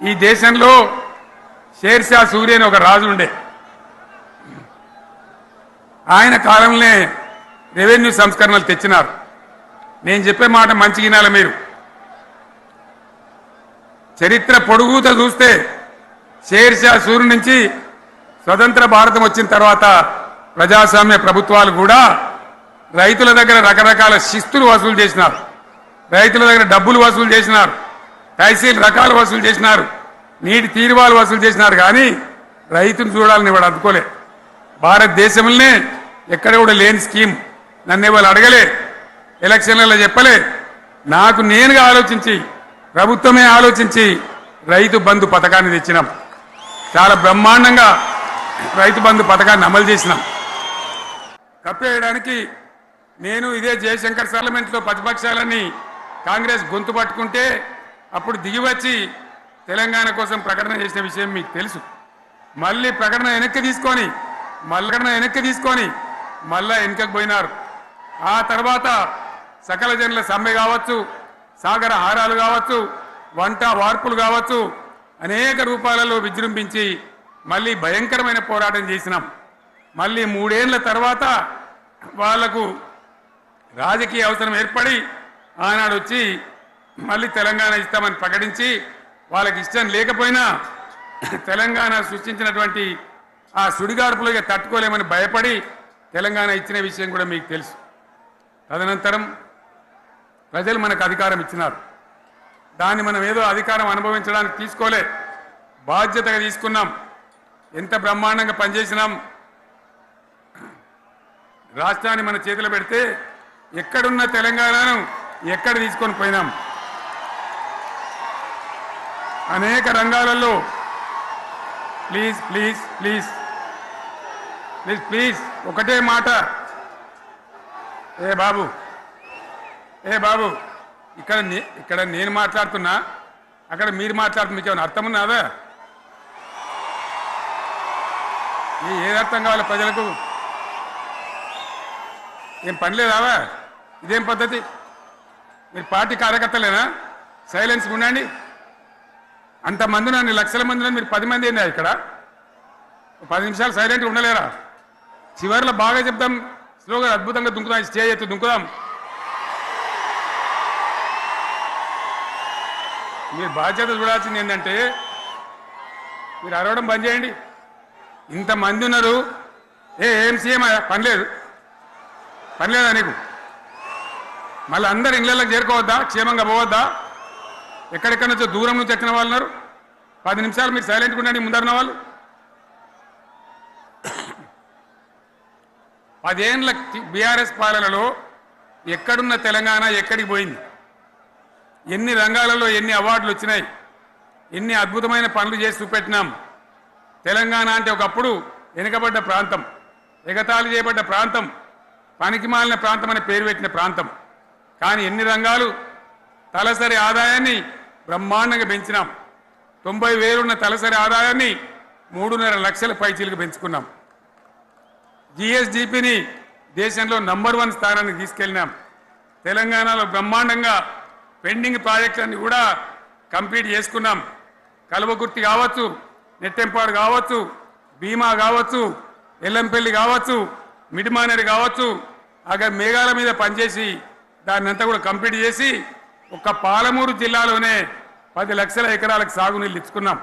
ఈ దేశంలో షేర్షా సూరి అని ఒక రాజు ఉండే. ఆయన కాలంలో రెవెన్యూ సంస్కరణలు తెచ్చినారు. నేను చెప్పే మాట మంచి వినాలి మీరు. చరిత్ర పొడుగుతో చూస్తే షేర్షా సూరి నుంచి స్వతంత్ర భారతం వచ్చిన తర్వాత ప్రజాస్వామ్య ప్రభుత్వాలు కూడా రైతుల దగ్గర రకరకాల శిస్తులు వసూలు చేసినారు, రైతుల దగ్గర డబ్బులు వసూలు చేసినారు, తహసీల్ రకాలు వసూలు చేసినారు, నీటి తీరువాలు వసూలు చేసినారు. కానీ రైతును చూడాలని వాడు అందుకోలే. భారతదేశంలోనే ఎక్కడ కూడా లేని స్కీమ్. నన్ను వాళ్ళు అడగలే, ఎలక్షన్లలో చెప్పలే. నాకు నేనుగా ఆలోచించి, ప్రభుత్వమే ఆలోచించి రైతు బంధు పథకాన్ని తెచ్చినాం. చాలా బ్రహ్మాండంగా రైతు బంధు పథకాన్ని అమలు చేసినాం. కప్పేయడానికి నేను ఇదే జయశంకర్ పార్లమెంట్లో ప్రతిపక్షాలన్నీ కాంగ్రెస్ గొంతు పట్టుకుంటే అప్పుడు దిగివచ్చి తెలంగాణ కోసం ప్రకటన చేసిన విషయం మీకు తెలుసు. మళ్ళీ ప్రకటన వెనక్కి తీసుకొని మళ్ళా వెనకకు పోయినారు. ఆ తర్వాత సకల జనుల సమ్మె కావచ్చు, సాగర హారాలు కావచ్చు, వంట వార్పులు కావచ్చు, అనేక రూపాలలో విజృంభించి మళ్ళీ భయంకరమైన పోరాటం చేసినాం. మళ్ళీ 3 ఏళ్ల తర్వాత వాళ్లకు రాజకీయ అవసరం ఏర్పడి ఆనాడు వచ్చి మళ్ళీ తెలంగాణ ఇస్తామని ప్రకటించి, వాళ్ళకి ఇష్టం లేకపోయినా తెలంగాణ సృష్టించినటువంటి ఆ సుడిగాడుపులుగా తట్టుకోలేమని భయపడి తెలంగాణ ఇచ్చిన విషయం కూడా మీకు తెలుసు. తదనంతరం ప్రజలు మనకు అధికారం ఇచ్చినారు. దాన్ని మనం ఏదో అధికారం అనుభవించడానికి తీసుకోలే, బాధ్యతగా తీసుకున్నాం. ఎంత బ్రహ్మాండంగా పనిచేసినాం. రాష్ట్రాన్ని మన చేతిలో పెడితే ఎక్కడున్న తెలంగాణను ఎక్కడ తీసుకొని పోయినాం. అనేక రంగాలలో please please please please please ఒకటే మాట. ఏ బాబు ఇక్కడ నేను మాట్లాడుతున్నా, అక్కడ మీరు మాట్లాడుతున్నా, మీకు ఏమైనా అర్థం ఉన్నదా? ఏది అర్థం కావాలి ప్రజలకు? ఏం పని లేదావా? ఇదేం పద్ధతి? మీరు పార్టీ కార్యకర్తలేనా? సైలెన్స్ ఉండండి. అంతమంది నన్ను లక్షల మంది, మీరు 10 మంది ఏందా ఇక్కడ? 10 నిమిషాలు సైలెంట్గా ఉండలేరా? చివరిలో బాగా చెప్తాం, స్లోగా అద్భుతంగా దుంకుదాం, స్టేజ్ ఎత్తు దుంకుదాం. మీరు బాధ్యత చూడాల్సింది ఏంటంటే మీరు అరవడం బంద్ చేయండి. ఇంతమంది ఉన్నారు, ఏం సీఎం పనిలేదా నీకు? మళ్ళీ అందరు ఇళ్ళకి చేరుకోవద్దా? క్షేమంగా పోవద్దా? ఎక్కడెక్కడి నుంచో దూరం నుంచి వచ్చిన వాళ్ళు ఉన్నారు. 10 నిమిషాలు మీరు సైలెంట్గా ఉండండి. ముందరున్న వాళ్ళు 10 ఏళ్ళ బీఆర్ఎస్ పాలనలో ఎక్కడున్న తెలంగాణ ఎక్కడికి పోయింది? ఎన్ని రంగాలలో ఎన్ని అవార్డులు వచ్చినాయి? ఎన్ని అద్భుతమైన పనులు చేసి చూపెట్టినాం. తెలంగాణ అంటే ఒకప్పుడు వెనుకబడ్డ ప్రాంతం, ఎగతాళి చేయబడ్డ ప్రాంతం, పనికి మాలిన ప్రాంతం అనే పేరు పెట్టిన ప్రాంతం. కానీ ఎన్ని రంగాలు, తలసరి ఆదాయాన్ని బ్రహ్మాండంగా పెంచినాం. 90,000 ఉన్న తలసరి ఆదాయాన్ని 3.5 లక్షల పైచీలకు పెంచుకున్నాం. జిఎస్డిపిని దేశంలో నంబర్ 1 స్థానానికి తీసుకెళ్ళినాం. తెలంగాణలో బ్రహ్మాండంగా పెండింగ్ ప్రాజెక్టులన్నీ కూడా కంప్లీట్ చేసుకున్నాం. కల్వకుర్తి కావచ్చు, నెట్టెంపాడు కావచ్చు, భీమా కావచ్చు, ఎల్లంపల్లి కావచ్చు, మిడిమానేరు కావచ్చు, అక్కడ మేఘాల మీద పనిచేసి దాన్ని అంతా కూడా కంప్లీట్ చేసి ఒక్క పాలమూరు జిల్లాలోనే 10 లక్షల ఎకరాలకు సాగునీళ్ళు ఇచ్చుకున్నాం.